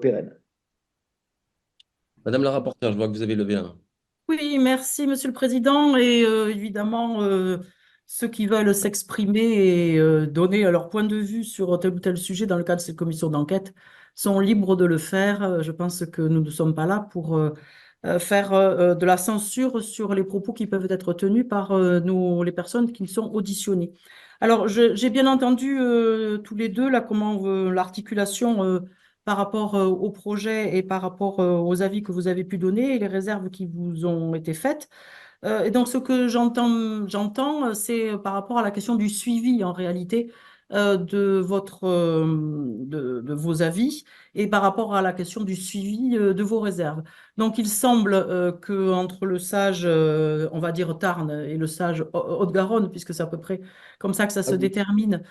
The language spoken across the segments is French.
pérenne. Madame la rapporteure, je vois que vous avez levé la main. Oui, merci, Monsieur le Président. Et évidemment, ceux qui veulent s'exprimer et donner leur point de vue sur tel ou tel sujet dans le cadre de cette commission d'enquête sont libres de le faire. Je pense que nous ne sommes pas là pour faire de la censure sur les propos qui peuvent être tenus par les personnes qui sont auditionnées. Alors, j'ai bien entendu tous les deux là, comment l'articulation par rapport au projet et par rapport aux avis que vous avez pu donner et les réserves qui vous ont été faites. Et donc, ce que j'entends, c'est par rapport à la question du suivi en réalité de vos avis et par rapport à la question du suivi de vos réserves. Donc, il semble que entre le sage, on va dire Tarn, et le sage Haute-Garonne, puisque c'est à peu près comme ça que ça Ah se oui. détermine,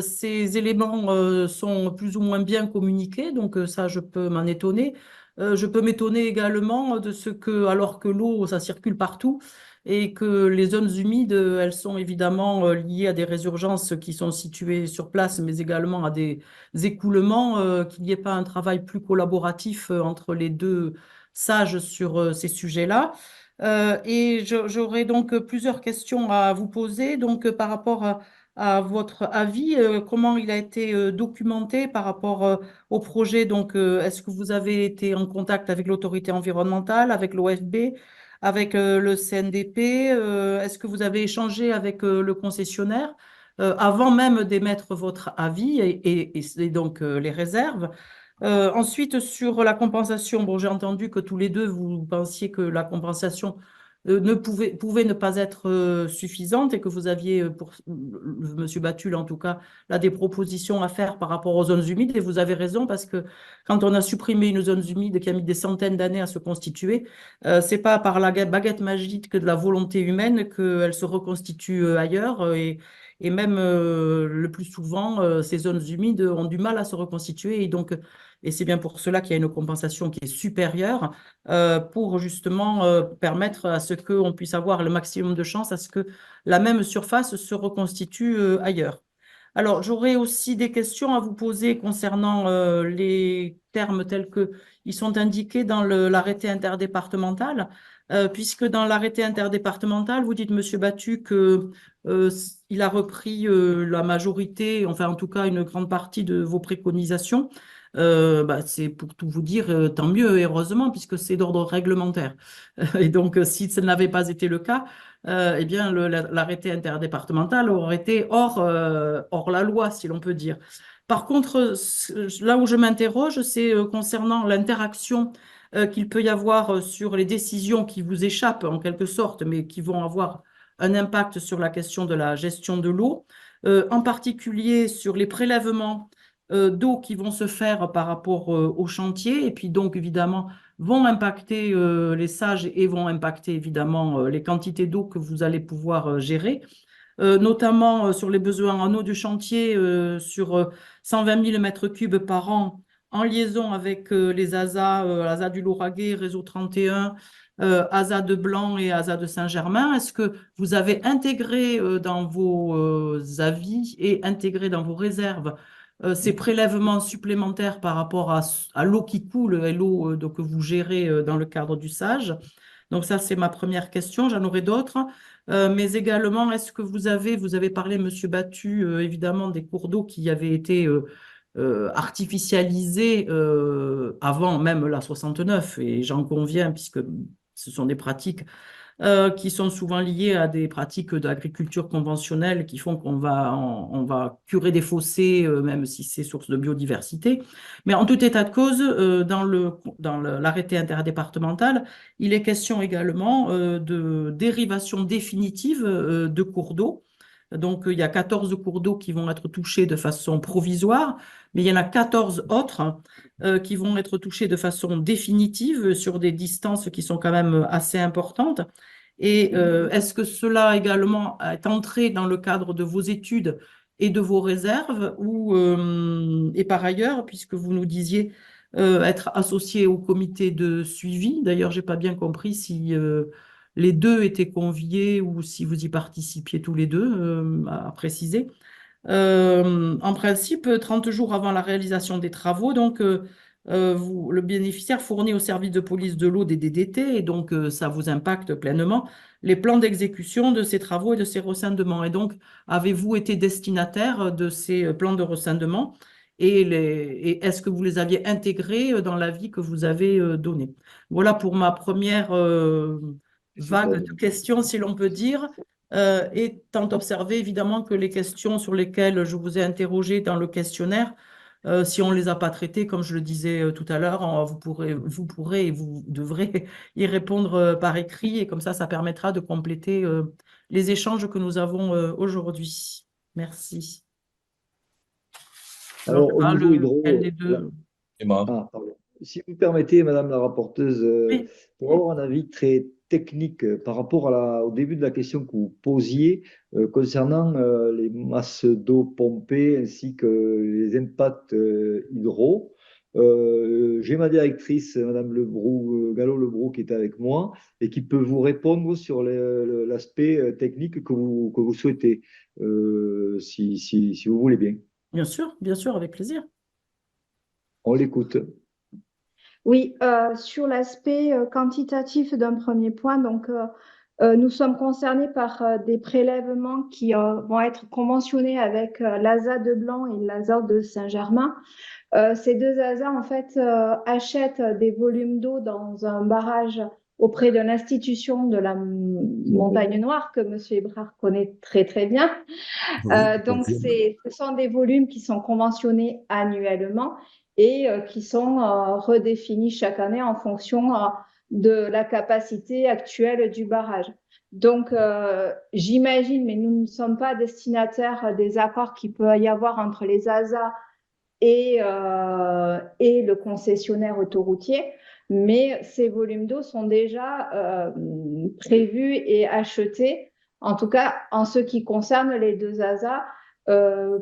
ces éléments sont plus ou moins bien communiqués. Donc, ça, je peux m'en étonner. Je peux m'étonner également de ce que, alors que l'eau, ça circule partout, et que les zones humides, elles sont évidemment liées à des résurgences qui sont situées sur place, mais également à des écoulements, qu'il n'y ait pas un travail plus collaboratif entre les deux sages sur ces sujets-là. Et j'aurais donc plusieurs questions à vous poser. Donc, par rapport à votre avis, comment il a été documenté par rapport au projet? Donc, est-ce que vous avez été en contact avec l'autorité environnementale, avec l'OFB, avec le CNDP? Est-ce que vous avez échangé avec le concessionnaire avant même d'émettre votre avis et donc les réserves? Ensuite, sur la compensation, bon, j'ai entendu que tous les deux, vous pensiez que la compensation pouvait ne pas être suffisante et que vous aviez, pour Monsieur Batul en tout cas, là, des propositions à faire par rapport aux zones humides. Et vous avez raison parce que quand on a supprimé une zone humide qui a mis des centaines d'années à se constituer, c'est pas par la baguette magique que de la volonté humaine qu'elle se reconstitue ailleurs. Et même le plus souvent, ces zones humides ont du mal à se reconstituer. Et c'est bien pour cela qu'il y a une compensation qui est supérieure pour justement permettre à ce qu'on puisse avoir le maximum de chances à ce que la même surface se reconstitue ailleurs. Alors, j'aurais aussi des questions à vous poser concernant les termes tels que ils sont indiqués dans l'arrêté interdépartemental, puisque dans l'arrêté interdépartemental, vous dites, Monsieur Battu, que euh, il a repris la majorité, enfin en tout cas une grande partie de vos préconisations. Bah, c'est pour tout vous dire, tant mieux et heureusement, puisque c'est d'ordre réglementaire. Et donc, si ce n'avait pas été le cas, eh bien, l'arrêté interdépartemental aurait été hors la loi, si l'on peut dire. Par contre, là où je m'interroge, c'est concernant l'interaction qu'il peut y avoir sur les décisions qui vous échappent en quelque sorte, mais qui vont avoir un impact sur la question de la gestion de l'eau, en particulier sur les prélèvements d'eau qui vont se faire par rapport au chantier, et puis donc évidemment vont impacter les sages et vont impacter évidemment les quantités d'eau que vous allez pouvoir gérer, notamment sur les besoins en eau du chantier sur 120 000 mètres cubes par an en liaison avec les ASA, ASA du Lauragais, Réseau 31, ASA de Blanc et ASA de Saint-Germain. Est-ce que vous avez intégré dans vos avis et intégré dans vos réserves ces prélèvements supplémentaires par rapport à l'eau qui coule et l'eau donc, que vous gérez dans le cadre du SAGE? Donc ça, c'est ma première question. J'en aurai d'autres. Mais également, est-ce que vous avez parlé, Monsieur Battu, évidemment, des cours d'eau qui avaient été artificialisés avant même la 69, et j'en conviens, puisque ce sont des pratiques qui sont souvent liées à des pratiques d'agriculture conventionnelle qui font on va curer des fossés, même si c'est source de biodiversité. Mais en tout état de cause, dans l'arrêté interdépartemental, il est question également de dérivation définitive de cours d'eau. Donc, il y a 14 cours d'eau qui vont être touchés de façon provisoire, mais il y en a 14 autres qui vont être touchés de façon définitive sur des distances qui sont quand même assez importantes. Et est-ce que cela également est entré dans le cadre de vos études et de vos réserves et par ailleurs, puisque vous nous disiez être associé au comité de suivi, d'ailleurs, j'ai pas bien compris si les deux étaient conviés ou si vous y participiez tous les deux, à préciser. En principe, 30 jours avant la réalisation des travaux, donc le bénéficiaire fournit au service de police de l'eau des DDT et donc ça vous impacte pleinement les plans d'exécution de ces travaux et de ces rescindements. Et donc, avez-vous été destinataire de ces plans de rescindement et est-ce que vous les aviez intégrés dans l'avis que vous avez donné? Voilà pour ma première vague de questions, si l'on peut dire. Étant observé évidemment que les questions sur lesquelles je vous ai interrogé dans le questionnaire, si on ne les a pas traitées, comme je le disais tout à l'heure, vous pourrez et vous devrez y répondre par écrit et comme ça permettra de compléter les échanges que nous avons aujourd'hui. Merci. Alors, Alors, je au parle niveau hydro, lequel des deux? C'est moi. pardon. Si vous permettez, Madame la rapporteuse, Oui, pour avoir un avis très technique par rapport au début de la question que vous posiez concernant les masses d'eau pompées ainsi que les impacts hydro. J'ai ma directrice, Madame Gallo-Lebrou, qui est avec moi et qui peut vous répondre sur l'aspect technique que vous souhaitez, si vous voulez bien. bien sûr, avec plaisir. On l'écoute. Oui, sur l'aspect quantitatif d'un premier point, donc nous sommes concernés par des prélèvements qui vont être conventionnés avec l'ASA de Blanc et l'ASA de Saint-Germain. Ces deux ASA, en fait, achètent des volumes d'eau dans un barrage auprès de l'institution de la Montagne Noire que M. Hébrard connaît très très bien. Donc, ce sont des volumes qui sont conventionnés annuellement et qui sont redéfinis chaque année en fonction de la capacité actuelle du barrage. Donc, j'imagine, mais nous ne sommes pas destinataires des accords qu'il peut y avoir entre les ASA et le concessionnaire autoroutier, mais ces volumes d'eau sont déjà prévus et achetés. En tout cas, en ce qui concerne les deux ASA,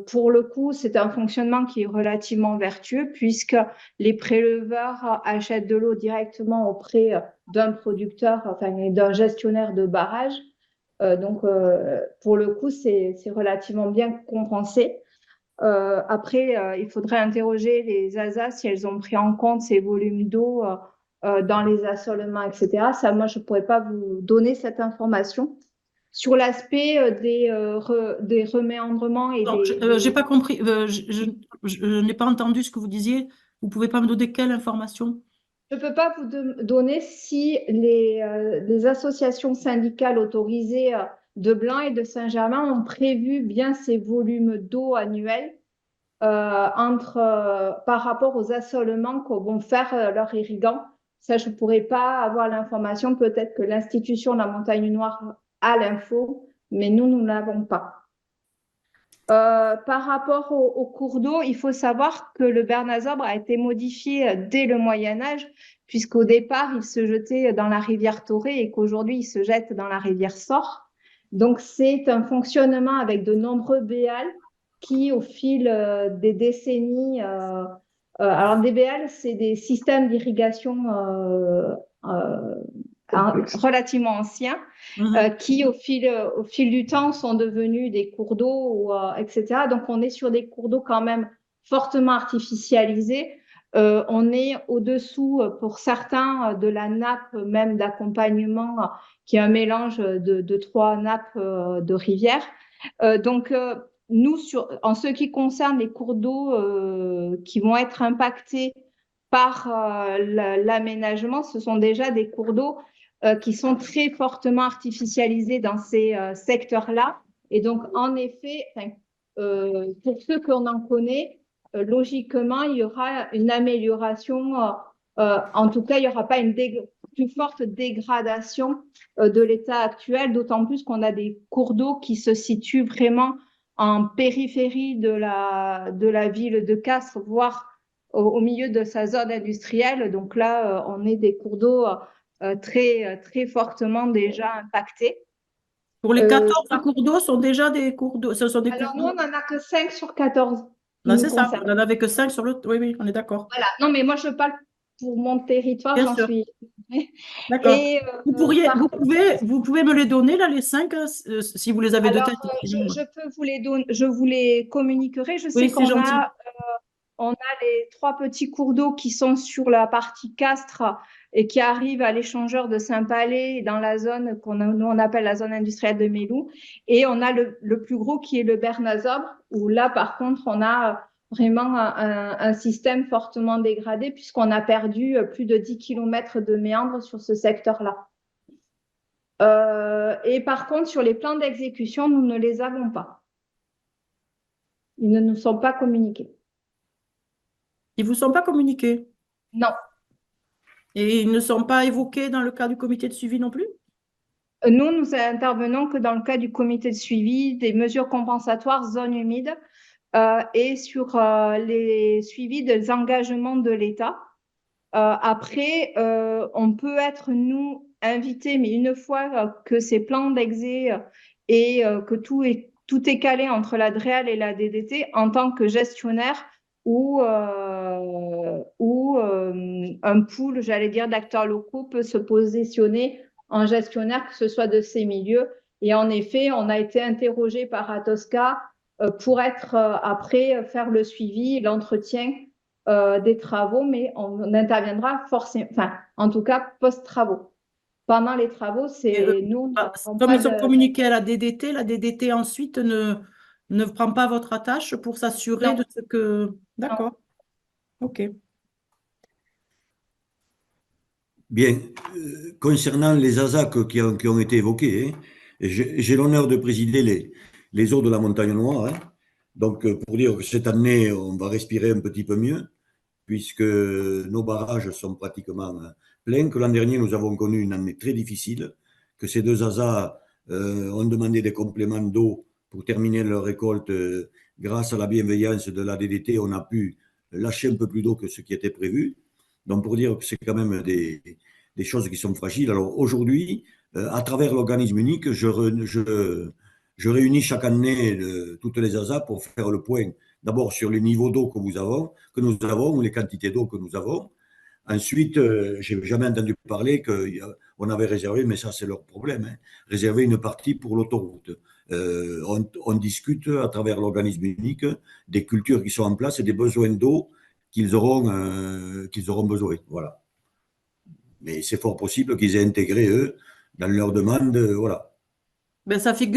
pour le coup, c'est un fonctionnement qui est relativement vertueux puisque les préleveurs achètent de l'eau directement auprès d'un producteur, enfin d'un gestionnaire de barrage. Donc, pour le coup, c'est relativement bien compensé. Après, il faudrait interroger les ASA si elles ont pris en compte ces volumes d'eau dans les assolements, etc. Ça, moi, je ne pourrais pas vous donner cette information. Sur l'aspect des reméandrements et Non, j'ai pas compris. Je n'ai pas entendu ce que vous disiez. Vous pouvez pas me donner quelle information? Je ne peux pas vous donner si les associations syndicales autorisées de Blanc et de Saint-Germain ont prévu bien ces volumes d'eau annuels par rapport aux assolements que vont faire leurs irrigants. Ça, je ne pourrais pas avoir l'information. Peut-être que l'institution de la Montagne Noire a l'info, mais nous ne l'avons pas. Par rapport au cours d'eau, il faut savoir que le Bernazobre a été modifié dès le Moyen Âge, puisqu'au départ, il se jetait dans la rivière Torée et qu'aujourd'hui, il se jette dans la rivière Sor. Donc, c'est un fonctionnement avec de nombreux béals qui, au fil des décennies, alors des béals, c'est des systèmes d'irrigation relativement anciens, qui au fil du temps sont devenus des cours d'eau, etc. Donc on est sur des cours d'eau quand même fortement artificialisés. On est au-dessous, pour certains, de la nappe même d'accompagnement, qui est un mélange de trois nappes de rivières. Donc nous, en ce qui concerne les cours d'eau qui vont être impactés par l'aménagement, ce sont déjà des cours d'eau qui sont très fortement artificialisés dans ces secteurs-là. Et donc, en effet, pour ceux qu'on en connaît, logiquement, il y aura une amélioration. En tout cas, il n'y aura pas une plus forte dégradation de l'état actuel, d'autant plus qu'on a des cours d'eau qui se situent vraiment en périphérie de la ville de Castres, voire au milieu de sa zone industrielle. Donc là, on est des cours d'eau très fortement déjà impactés. Pour les 14 cours d'eau sont déjà des cours d'eau. Ce sont des Alors, cours nous, on d'eau. n'en a que 5 sur 14 Non, c'est ça. On n'en avait que 5 sur le. Oui, oui, on est d'accord. Voilà. Non, mais moi, je parle pour mon territoire, Bien j'en sûr. suis. D'accord. Et, Vous pouvez me les donner, là, les 5, si vous les avez de alors, tête. je peux vous les donner, je vous les communiquerai. Je sais Oui, c'est qu'on gentil. on a les 3 petits cours d'eau qui sont sur la partie Castres et qui arrivent à l'échangeur de Saint-Palais dans la zone nous on appelle la zone industrielle de Mélou. Et on a le plus gros qui est le Bernazobre, où là, par contre, on a vraiment un système fortement dégradé puisqu'on a perdu plus de 10 km de méandres sur ce secteur-là. Et par contre, sur les plans d'exécution, nous ne les avons pas. Ils ne nous sont pas communiqués. Ils ne vous sont pas communiqués Non. et ils ne sont pas évoqués dans le cas du comité de suivi non plus? Nous intervenons que dans le cas du comité de suivi des mesures compensatoires zones humides et sur les suivis des engagements de l'État. Après, on peut être, nous, invités, mais une fois que ces plans d'exé et que tout est calé entre la DREAL et la DDT en tant que gestionnaire ou un pool, j'allais dire, d'acteurs locaux peut se positionner en gestionnaire, que ce soit de ces milieux. Et en effet, on a été interrogé par Atosca pour être après faire le suivi, l'entretien des travaux, mais on interviendra forcément, enfin, en tout cas, post-travaux. Pendant les travaux, c'est nous. Comme ils sont communiqués à la DDT ensuite ne prend pas votre attache pour s'assurer Non. de ce que. D'accord. OK. Bien, concernant les ASAC qui ont été évoqués, hein, j'ai l'honneur de présider les eaux de la Montagne Noire. Hein. Donc, pour dire que cette année, on va respirer un petit peu mieux, puisque nos barrages sont pratiquement pleins, que l'an dernier, nous avons connu une année très difficile, que ces deux ASA ont demandé des compléments d'eau pour terminer leur récolte. Grâce à la bienveillance de la DDT, on a pu lâcher un peu plus d'eau que ce qui était prévu. Donc, pour dire que c'est quand même des choses qui sont fragiles. Alors, aujourd'hui, à travers l'organisme unique, je réunis chaque année toutes les ASA pour faire le point, d'abord sur les niveaux d'eau que nous avons, ou les quantités d'eau que nous avons. Ensuite, je n'ai jamais entendu parler qu'on avait réservé, mais ça c'est leur problème, hein, réservé une partie pour l'autoroute. On discute à travers l'organisme unique des cultures qui sont en place et des besoins d'eau qu'ils auront besoin. Voilà. Mais c'est fort possible qu'ils aient intégré, eux, dans leur demande. Voilà. Ben, ça figure